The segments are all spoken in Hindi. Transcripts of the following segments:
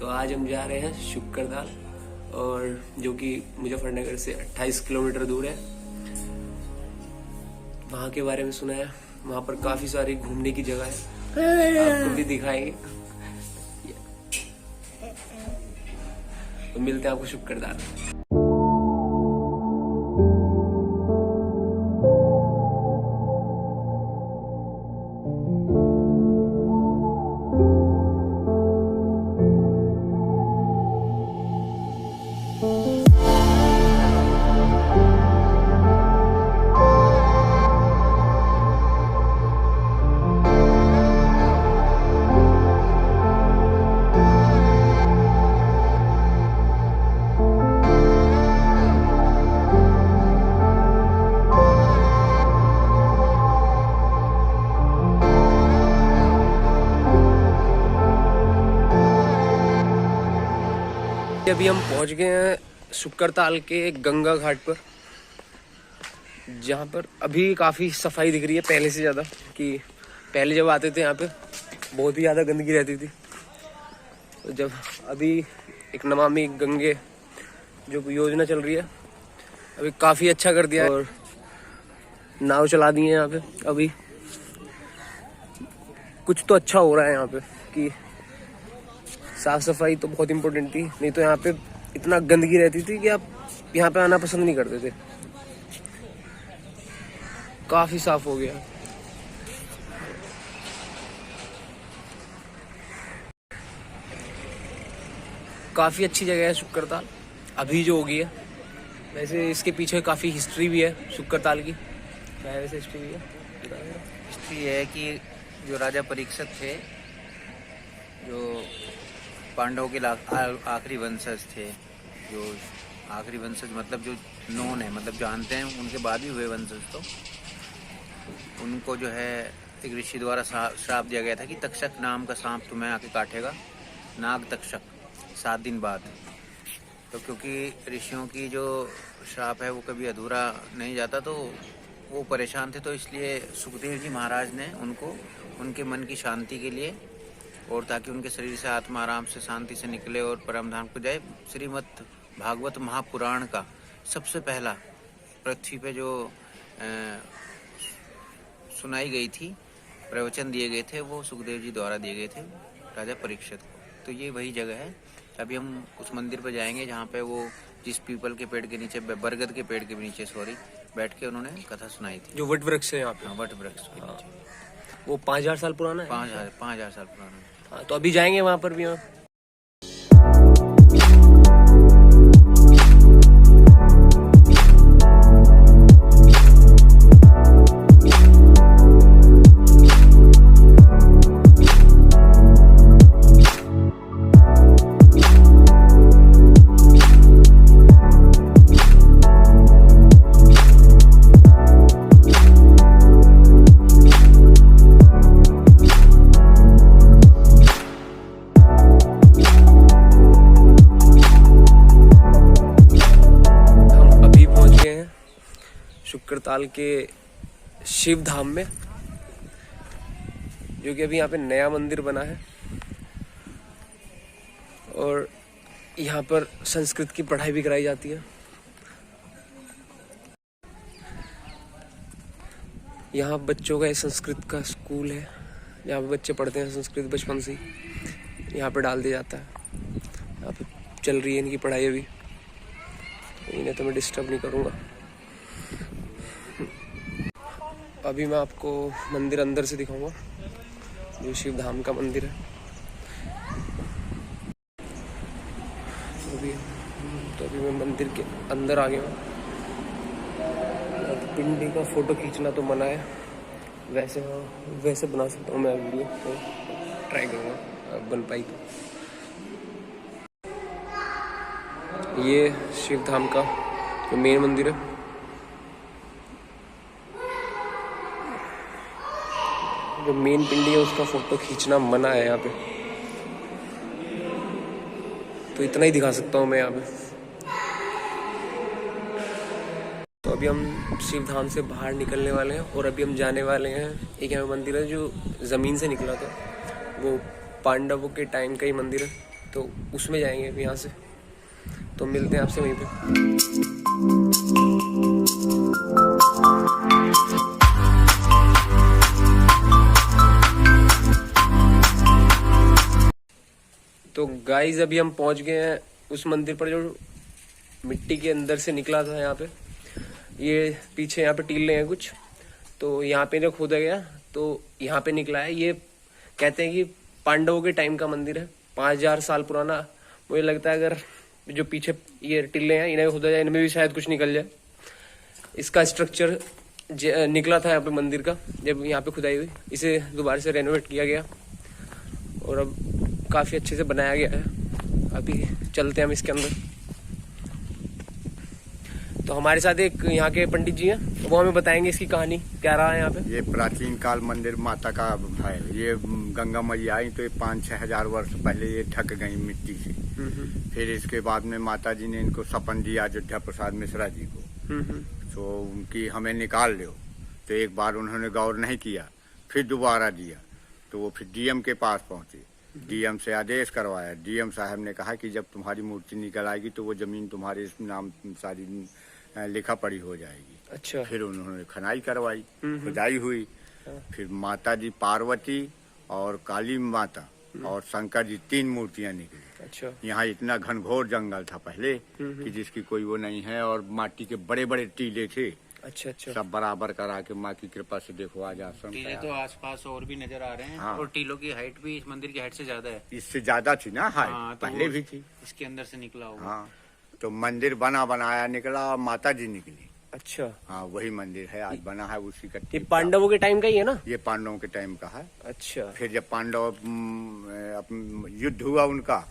तो आज हम जा रहे हैं शुक्करताल, और जो कि मुजफ्फरनगर से 28 किलोमीटर दूर है। वहाँ के बारे में सुना है, वहाँ पर काफी सारी घूमने की जगह है, आपको भी दिखाएंगे। तो मिलते हैं आपको शुक्करताल। अभी हम पहुंच गए हैं शुक्करताल के गंगा घाट पर, जहाँ पर अभी काफ़ी सफाई दिख रही है पहले से ज़्यादा। कि पहले जब आते थे यहाँ पे बहुत ही ज़्यादा गंदगी रहती थी, तो जब अभी एक नमामि गंगे जो योजना चल रही है, अभी काफ़ी अच्छा कर दिया है और नाव चला दी है यहाँ पे। अभी कुछ तो अच्छा हो रहा है यहाँ पे कि साफ सफाई तो बहुत इम्पोर्टेंट थी, नहीं तो यहाँ पे इतना गंदगी रहती थी कि आप यहाँ पे आना पसंद नहीं करते थे। काफी साफ हो गया। काफी अच्छी जगह है शुक्करताल अभी जो हो गई है। वैसे इसके पीछे काफी हिस्ट्री भी है शुक्करताल की। क्या है वैसे हिस्ट्री भी है? हिस्ट्री है कि जो राजा परीक्षित थे, जो पांडवों के आखिरी वंशज थे, जो आखिरी वंशज मतलब जो नोन है, मतलब जानते हैं, उनके बाद भी हुए वंशज, तो उनको जो है एक ऋषि द्वारा श्राप दिया गया था कि तक्षक नाम का सांप तुम्हें आके काटेगा, नाग तक्षक, 7 दिन बाद। तो क्योंकि ऋषियों की जो श्राप है वो कभी अधूरा नहीं जाता, तो वो परेशान थे, तो इसलिए सुखदेव जी महाराज ने उनको उनके मन की शांति के लिए, और ताकि उनके शरीर से आत्मा आराम से शांति से निकले और परम धाम को जाए, श्रीमद् भागवत महापुराण का सबसे पहला पृथ्वी पे जो सुनाई गई थी, प्रवचन दिए गए थे, वो सुखदेव जी द्वारा दिए गए थे राजा परीक्षित को। तो ये वही जगह है। अभी हम उस मंदिर पर जाएंगे जहाँ पे वो जिस पीपल के पेड़ के नीचे, बरगद के पेड़ के नीचे बैठ के उन्होंने कथा सुनाई थी। जो वट वृक्ष है यहाँ पे। हाँ, वट वृक्ष के नीचे। वो 5000 साल पुराना है। 5000 साल पुराना है। हाँ, तो अभी जाएंगे वहाँ पर भी। हाँ, शुक्करताल के शिव धाम में, जो कि अभी यहाँ पे नया मंदिर बना है, और यहाँ पर संस्कृत की पढ़ाई भी कराई जाती है। यहाँ बच्चों का संस्कृत का स्कूल है, जहाँ पे बच्चे पढ़ते हैं संस्कृत बचपन से ही यहाँ पे डाल दिया जाता है। यहाँ पे चल रही है इनकी पढ़ाई अभी, इन्हें तो मैं डिस्टर्ब नहीं करूँगा। अभी मैं आपको मंदिर अंदर से दिखाऊंगा, जो शिव धाम का मंदिर है। तो अभी मैं मंदिर के अंदर आ गया हूँ। पिंडी का फोटो खींचना तो मना है, वैसे बना सकता हूँ मैं वीडियो, तो ट्राई करूँगा बन पाई तो। ये शिव धाम का जो मेन मंदिर है, जो मेन पिंडी है उसका फोटो खींचना मना है यहाँ पे, तो इतना ही दिखा सकता हूँ मैं यहाँ पे। तो अभी हम शिव धाम से बाहर निकलने वाले हैं, और अभी हम जाने वाले हैं एक यहाँ मंदिर है जो ज़मीन से निकला था, वो पांडवों के टाइम का ही मंदिर है। तो उसमें जाएंगे अभी यहाँ से, तो मिलते हैं आपसे वहीं पे। तो गाइस अभी हम पहुंच गए हैं उस मंदिर पर जो मिट्टी के अंदर से निकला था। यहाँ पे ये पीछे यहाँ पे टीले हैं कुछ, तो यहाँ पे जो खोदा गया तो यहाँ पे निकला है। ये कहते हैं कि पांडवों के टाइम का मंदिर है, 5000 साल पुराना। मुझे लगता है अगर जो पीछे ये टिल्ले हैं इन्हें खोदा जाए, इनमें भी शायद कुछ निकल जाए। इसका स्ट्रक्चर निकला था यहाँ पे मंदिर का जब यहाँ पे खुदाई हुई, इसे दोबारा से रेनोवेट किया गया और अब काफी अच्छे से बनाया गया है। अभी चलते हैं हम इसके अंदर। तो हमारे साथ एक यहाँ के पंडित जी हैं, वो हमें बताएंगे इसकी कहानी क्या रहा है यहाँ पे। ये प्राचीन काल मंदिर माता का है। ये गंगा मैया आई तो ये 5-6 हजार वर्ष पहले ये ढक गई मिट्टी से। फिर इसके बाद में माता जी ने इनको सपन दिया अयोध्या प्रसाद मिश्रा जी को, तो उनकी हमें निकाल लो। तो एक बार उन्होंने गौर नहीं किया, फिर दोबारा दिया, तो वो फिर डीएम के पास पहुंचे। डीएम से आदेश करवाया। डीएम साहब ने कहा कि जब तुम्हारी मूर्ति निकल आएगी तो वो जमीन तुम्हारे नाम सारी लिखा पड़ी हो जाएगी। अच्छा। फिर उन्होंने खनाई करवाई, खुदाई हुई। फिर माता जी पार्वती और काली माता और शंकर जी 3 मूर्तियां निकली। अच्छा। यहाँ इतना घनघोर जंगल था पहले कि जिसकी कोई वो नहीं है, और माटी के बड़े बड़े टीले थे। अच्छा अच्छा। सब बराबर करा के माँ की कृपा से देखो आज आश्रम टीले तो आसपास और भी नजर आ रहे हैं। हाँ। और टीलों की हाइट भी इस मंदिर की हाइट से ज्यादा है। इससे ज्यादा थी ना हाइट। हाँ, तो पहले भी थी। इसके अंदर से निकला होगा। हाँ, तो मंदिर बना बनाया निकला और माता जी निकली। अच्छा। हाँ, वही मंदिर है आज बना है उसी का। ये पांडवों के टाइम का ही है ना? ये पांडवों के टाइम का है। अच्छा। फिर जब पांडव युद्ध हुआ उनका,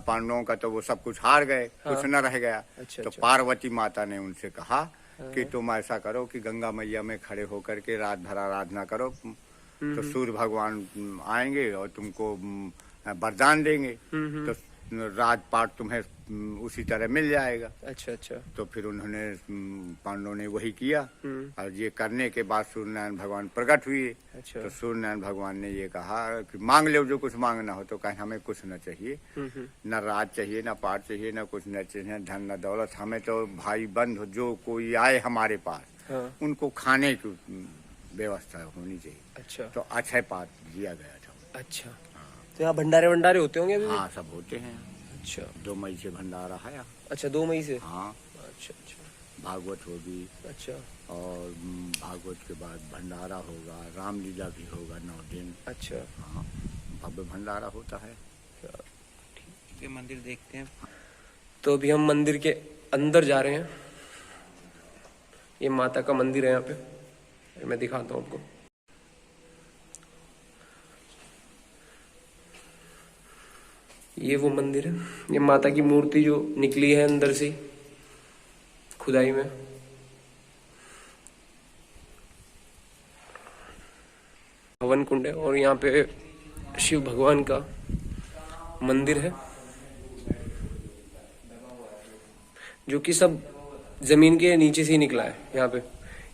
पांडवों का, तो वो सब कुछ हार गए। हाँ। कुछ न रह गया। अच्छा, तो अच्छा। पार्वती माता ने उनसे कहा कि तुम ऐसा करो कि गंगा मैया में खड़े होकर के रात भर आराधना करो, तो सूर्य भगवान आएंगे और तुमको वरदान देंगे। तो राजपाट तुम्हें उसी तरह मिल जाएगा। अच्छा अच्छा। तो फिर उन्होंने पांडवों ने वही किया, और ये करने के बाद सूर्यनारायण भगवान प्रकट हुए। अच्छा। तो सूर्यनारायण भगवान ने ये कहा कि मांग लो जो कुछ मांगना हो। तो कहे हमें कुछ न चाहिए, न राज चाहिए, न पाठ चाहिए, न कुछ न चाहिए, न धन न दौलत। हमें तो भाई बंधु जो कोई आए हमारे पास, हाँ। उनको खाने की व्यवस्था होनी चाहिए। अच्छा। तो अक्षय पात्र दिया गया था। अच्छा। तो यहाँ भंडारे होते होंगे अभी भी? हाँ, सब होते हैं। अच्छा। 2 मई से भंडारा है। अच्छा, 2 मई से? हाँ। अच्छा अच्छा। भागवत होगी। अच्छा। और भागवत के बाद भंडारा होगा, रामलीला भी होगा 9 दिन। अच्छा। हाँ, भव्य भंडारा होता है। ठीक है, मंदिर देखते हैं। तो अभी हम मंदिर के अंदर जा रहे हैं। ये माता का मंदिर है यहाँ पे, मैं दिखाता हूँ आपको। ये वो मंदिर है, ये माता की मूर्ति जो निकली है अंदर से खुदाई में। हवन कुंड है और यहाँ पे शिव भगवान का मंदिर है, जो कि सब जमीन के नीचे से ही निकला है। यहाँ पे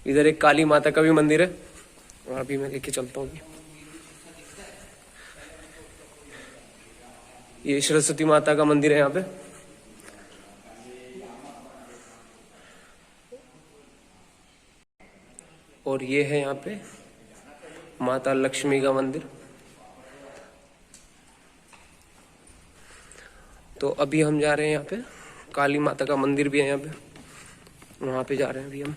इधर एक काली माता का भी मंदिर है, और अभी मैं लेके चलता हूँ। ये सरस्वती माता का मंदिर है यहाँ पे। और ये है यहाँ पे माता लक्ष्मी का मंदिर। तो अभी हम जा रहे हैं यहाँ पे, काली माता का मंदिर भी है यहाँ पे, वहां पे जा रहे हैं अभी हम।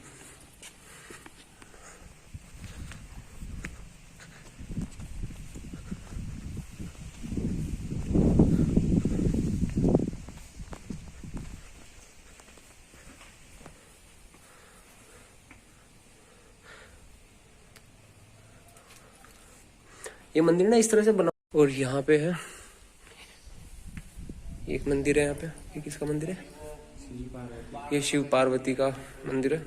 ये मंदिर ना इस तरह से बना, और यहाँ पे है एक मंदिर है यहाँ पे। ये किसका मंदिर है? ये शिव पार्वती का मंदिर है।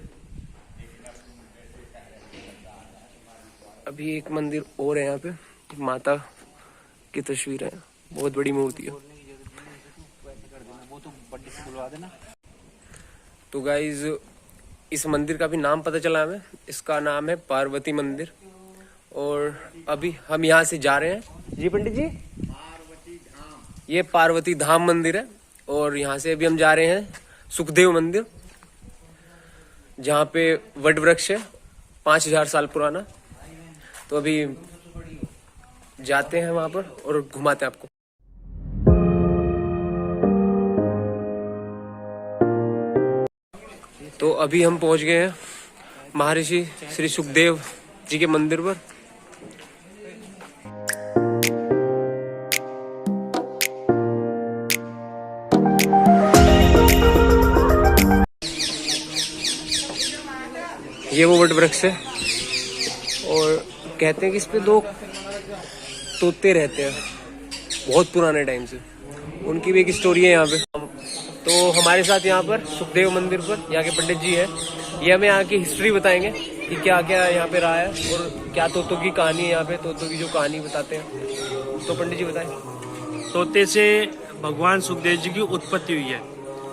अभी एक मंदिर और है यहाँ पे, माता की तस्वीर है, बहुत बड़ी मूर्ति है। तो गाइज इस मंदिर का भी नाम पता चला हमें, इसका नाम है पार्वती मंदिर। और अभी हम यहाँ से जा रहे हैं। जी पंडित जी, ये पार्वती धाम मंदिर है और यहाँ से अभी हम जा रहे हैं सुखदेव मंदिर, जहाँ पे वट वृक्ष है 5000 साल पुराना। तो अभी जाते हैं वहां पर और घुमाते हैं आपको। तो अभी हम पहुंच गए हैं महर्षि श्री सुखदेव जी के मंदिर पर। ये वो वट वृक्ष है और कहते हैं कि इस पे 2 तोते रहते हैं बहुत पुराने टाइम से, उनकी भी एक स्टोरी है यहाँ पे। तो हमारे साथ यहाँ पर सुखदेव मंदिर पर यहाँ के पंडित जी है, ये हमें यहाँ की हिस्ट्री बताएंगे कि क्या क्या यहाँ पे रहा है और क्या तोतों की कहानी है, यहाँ पे तोतों की जो कहानी बताते हैं। तो पंडित जी बताएं। तोते से भगवान सुखदेव जी की उत्पत्ति हुई है।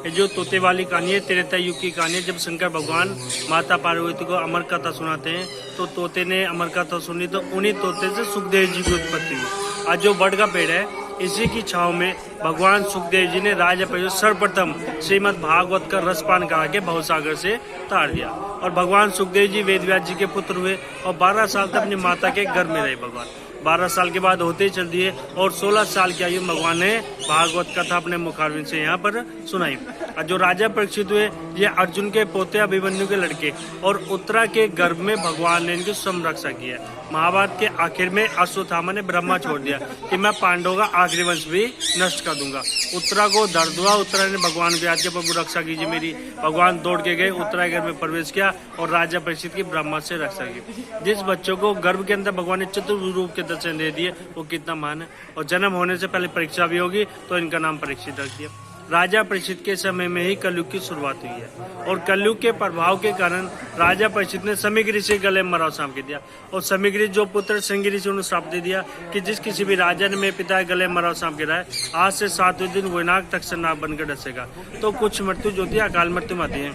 ये जो तोते वाली कहानी है त्रेता युग की कहानी है। जब शंकर भगवान माता पार्वती को अमर कथा सुनाते हैं तो तोते ने अमर कथा सुनी, तो उन्हीं तोते से सुखदेव जी की उत्पत्ति हुई। आज जो बड़ का पेड़ है इसी की छाव में भगवान सुखदेव जी ने राजा परीक्षित सर्वप्रथम श्रीमद् भागवत का रसपान करा के भवसागर से तार दिया। और भगवान सुखदेव जी वेदव्यास जी के पुत्र हुए और 12 साल तक अपनी माता के गर्भ में रहे। भगवान 12 साल के बाद होते ही चल दिए और 16 साल की आयु भगवान ने भागवत कथा अपने मुखारविंद से यहाँ पर सुनाई। और जो राजा परीक्षित हुए ये अर्जुन के पोते अभिमन्यु के लड़के और उत्तरा के गर्भ में भगवान ने इनकी संरक्षा की है। महाभारत के आखिर में अश्वत्थामा ने ब्रह्मा छोड़ दिया कि मैं पांडवों का आखिरी वंश भी नष्ट कर दूंगा। उत्तरा को दर्द हुआ, उत्तरा ने भगवान को याद किया, प्रभु रक्षा कीजिए मेरी। भगवान दौड़ के गए, उत्तरा के घर में प्रवेश किया और राजा परीक्षित की ब्रह्मा से रक्षा की। जिस बच्चों को गर्भ के अंदर भगवान ने चतुर्थ रूप के दर्शन दे दिए वो कितना महान है। और जन्म होने से पहले परीक्षा भी होगी तो इनका नाम परीक्षित रख दिया। राजा परीक्षित के समय में ही कलयुग की शुरुआत हुई है और कलयुग के प्रभाव के कारण राजा परीक्षित ने समीगिरी से गले मराव सांप के दिया। और समीगिरी जो पुत्र सिंगिरी से उन्होंने श्राप दे दिया कि जिस किसी भी राजा ने मेरे पिता गले मराव सांप गिराए आज से 7वें दिन वो नाग तक से नाग बनकर डसेगा। तो कुछ मृत्यु जो होती है अकाल मृत्यु में आती है,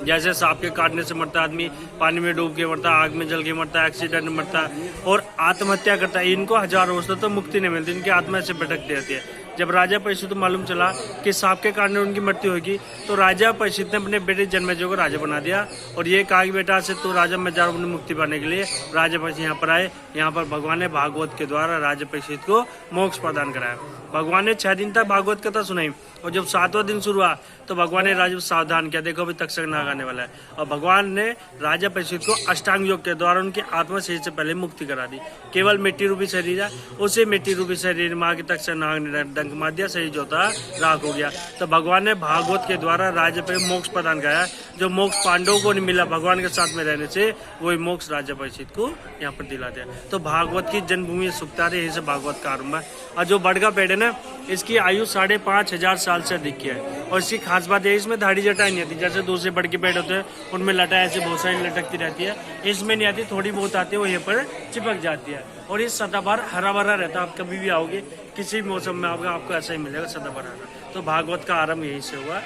जैसे सांप के काटने से मरता है आदमी, पानी में डूब के मरता है, आग में जल के मरता है, एक्सीडेंट में मरता है और आत्महत्या करता है। इनको 1000 वर्षों तक मुक्ति नहीं मिलती, इनकी आत्मा से भटकती रहती है। जब राजा परीक्षित को मालूम चला कि सांप के काटने उनकी मृत्यु होगी तो राजा परीक्षित ने अपने बेटे जन्मेजय को राजा बना दिया और ये कहा कि बेटा से तू राजा में जा अपनी मुक्ति पाने के लिए राजा परीक्षित यहाँ पर आए। यहाँ पर भगवान ने भागवत के द्वारा राजा परीक्षित को मोक्ष प्रदान कराया। भगवान ने 6 दिन तक भागवत कथा सुनाई और जब 7वां दिन शुरू हुआ तो भगवान ने राजा को सावधान किया, देखो अभी तक्षक नाग आने वाला है। और भगवान ने राजा परीक्षित को अष्टांग योग के द्वारा उनकी आत्मा शरीर से पहले मुक्ति करा दी। केवल मिट्टी रूपी शरीर है, उसे मिट्टी रूपी शरीर में आके तक्षक नाग ने डंक मार दिया, शरीर जो था राख हो गया। तो भगवान ने भागवत के द्वारा राजा पर मोक्ष प्रदान कराया। जो मोक्ष पांडवों को नहीं मिला भगवान के साथ में रहने से, वही मोक्ष राजा परीक्षित को यहाँ पर दिला दिया। तो भागवत की जन्मभूमि सुखतारी, यही से भागवत का आरंभ है। और जो बड़ का पेड़ है ना इसकी आयु 5500 साल से अधिक की है और इसकी खास बात है इसमें दाढ़ी जटा नहीं आती। जैसे दूसरे बड़ के पेड़ होते हैं उनमें लटा ऐसे बहुत सारी लटकती रहती है, इसमें नहीं आती, थोड़ी बहुत आती है, वो यहाँ पर चिपक जाती है। और ये सदाबहार हरा भरा रहता है। आप कभी भी आओगे किसी मौसम में आओगे आपको ऐसा ही मिलेगा सदाबहार हरा। तो भागवत का आरंभ यहीं से हुआ।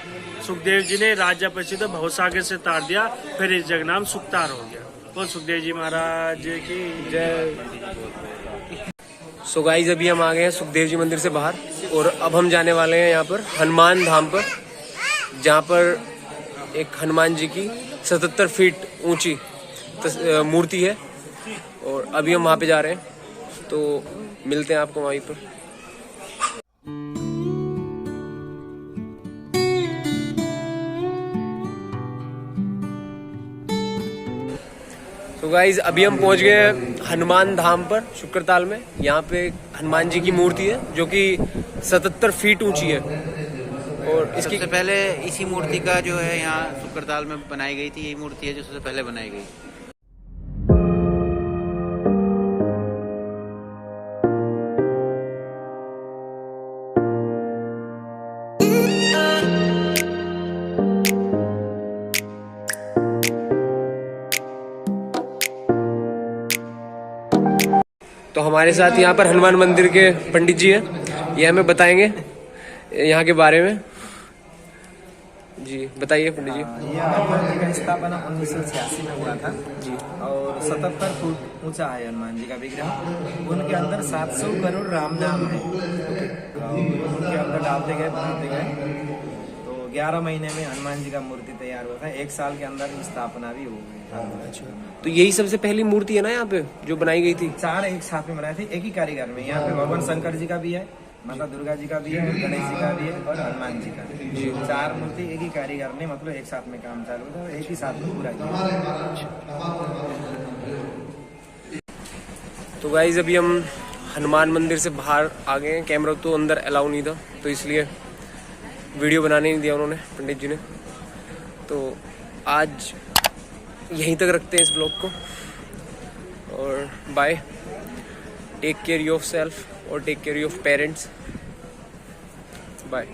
सुखदेव जी ने राजा परीक्षित को भवसागर से तार दिया, फिर इस जगह नाम सुखतार हो गया। बोल सुखदेव जी महाराज की जय। सो गाइस अभी हम आ गए हैं सुखदेव जी मंदिर से बाहर और अब हम जाने वाले हैं यहाँ पर हनुमान धाम पर, जहाँ पर एक हनुमान जी की 77 फीट ऊंची मूर्ति है और अभी हम वहाँ पे जा रहे हैं। तो मिलते हैं आपको वहीं पर। तो गाइज अभी हम पहुंच गए हनुमान धाम पर शुक्रताल में। यहाँ पे हनुमान जी की मूर्ति है जो कि 77 फीट ऊंची है और इसकी सबसे पहले इसी मूर्ति का जो है यहाँ शुक्रताल में बनाई गई थी। यही मूर्ति है जो सबसे पहले बनाई गई। तो हमारे साथ यहाँ पर हनुमान मंदिर के पंडित जी हैं, ये हमें बताएंगे यहाँ के बारे में। जी बताइए पंडित जी। यह हनुमान जी का स्थापना 1986 में हुआ था जी। और 77 फुट ऊंचा है हनुमान जी का विग्रह। उनके अंदर 700 करोड़ राम नाम है और उनके अंदर डालते गए बनाते गए, तो 11 महीने में हनुमान जी का मूर्ति तैयार हुआ था। 1 साल के अंदर स्थापना भी हो गई। अच्छा, तो यही सबसे पहली मूर्ति है ना यहाँ पे जो बनाई गई थी? 4 एक साथ में बनाए थे, एक ही कारीगर में। यहाँ पे भगवान शंकर जी का भी है, माता दुर्गा जी का भी है, गणेश जी का भी है और हनुमान जी का भी। 4 मूर्ति एक ही कारीगर ने मतलब एक साथ में काम चालू था, एक ही साथ में पूरा किया। तो गाइज अभी हम हनुमान मंदिर से बाहर आ गए हैं। कैमरा तो अंदर अलाउ नहीं था, तो इसलिए वीडियो बनाने नहीं दिया उन्होंने, पंडित जी ने। तो आज यहीं तक रखते हैं इस ब्लॉग को, और bye. Take care yourself और take care your parents. Bye.